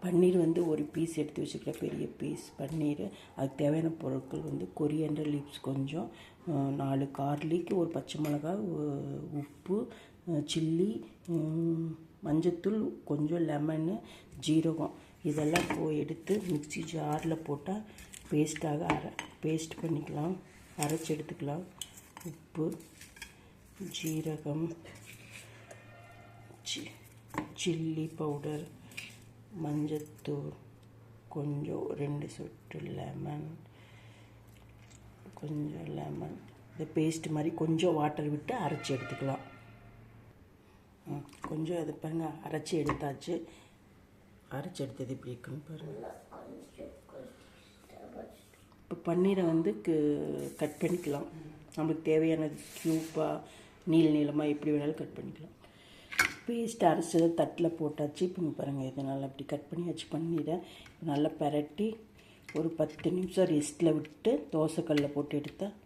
பன்னீர் வந்து ஒரு பீஸ் எடுத்து வச்சுக்கிற பெரிய பீஸ் பன்னீர். அதுக்கு தேவையான பொருட்கள் வந்து கொரியண்டர் லீவ்ஸ் கொஞ்சம், 4 கார்லிக், ஒரு பச்சை மிளகாய், உப்பு, சில்லி, மஞ்சத்தூள் கொஞ்சம், லெமனு, ஜீரகம் இதெல்லாம் எடுத்து மிக்ஸி ஜாரில் போட்டால் பேஸ்ட் பண்ணிக்கலாம், அரைச்சி எடுத்துக்கலாம். உப்பு, ஜீரகம், சில்லி பவுடர், மஞ்சத்தூள் கொஞ்சம், 2 சொட்டு லெமன், இந்த பேஸ்ட் மாதிரி கொஞ்சம் வாட்டர் விட்டு அரைச்சி எடுத்துக்கலாம். கொஞ்சம் அது பாருங்கள், அரைச்சி எடுத்தாச்சு. அரைச்சி எடுத்தது எப்படி இருக்குன்னு பாருங்கள். இப்போ பன்னீரை வந்து கட் பண்ணிக்கலாம். நம்மளுக்கு தேவையான க்யூப்பாக நீளமாக எப்படி வேணாலும் கட் பண்ணிக்கலாம். பேஸ்ட் அரைச்சதை தட்டில் போட்டாச்சு. இப்போ பாருங்கள், இதனால் அப்படி கட் பண்ணி வச்சு பன்னீரை நல்லா பரட்டி ஒரு 10 நிமிஷம் ரெஸ்ட்டில் விட்டு தோசைக்கல்லில் போட்டு எடுத்தால்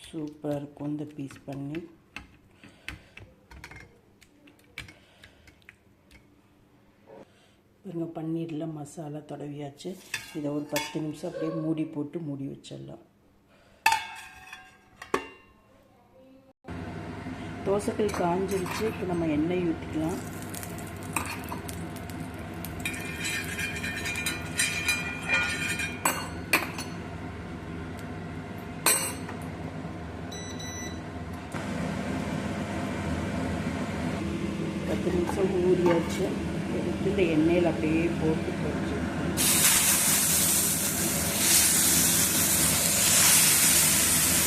சூப்பராக இருக்கும் இந்த பீஸ் பன்னீர். பாருங்க, பன்னீரில் மசாலா தடவியாச்சு. இதை ஒரு 10 நிமிஷம் அப்படியே மூடி போட்டு மூடி வச்சிடலாம். தோசைக்கல் காஞ்சிருச்சு. இப்போ நம்ம எண்ணெய் ஊற்றிக்கலாம். பத்து நிமிஷம் ஊறியாச்சு. எடுத்து இந்த எண்ணெயில் அப்படியே போட்டு பொரிச்சு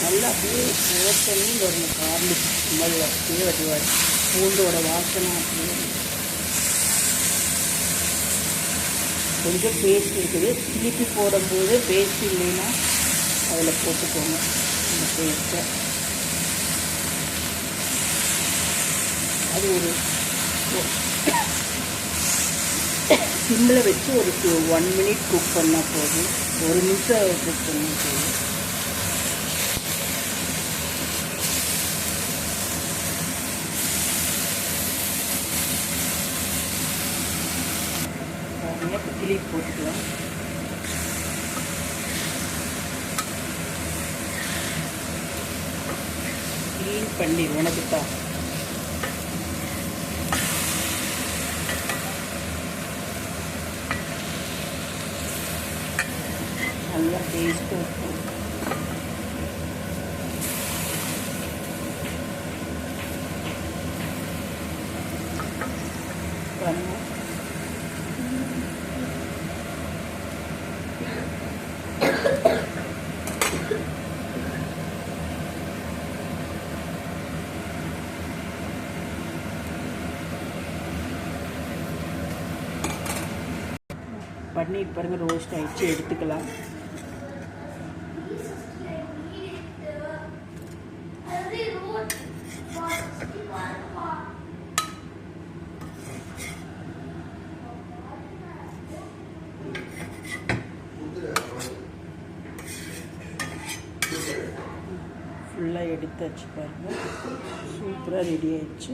நல்லா அப்படியே போட்டோன்னு வரணும். கார்லிக் மாதிரி அப்படியே வருவார். பூண்டோட வாசனை அப்படியே. கொஞ்சம் பேஸ்ட் இருக்குது. திருப்பி போடும்போது பேஸ்ட் இல்லைன்னா அதில் போட்டுக்கோங்க இந்த பேஸ்ட்டை. அது ஒரு சிம்மில் வச்சு ஒரு 1 மினிட் குக் பண்ணால் போதும். 1 நிமிஷம் குக் பண்ணால் போதும். கிளி போட்டுக்கலாம். க்ளீன் பண்ணி உனக்கு தான் நல்லா டேஸ்ட் இருக்கும். பன்னீர் பாருங்கள், ரோஸ்ட் ஆகிடுச்சு. எடுத்துக்கலாம். ஃபுல்லாக எடுத்தாச்சு பாருங்கள். சூப்பராக ரெடி ஆயிடுச்சு.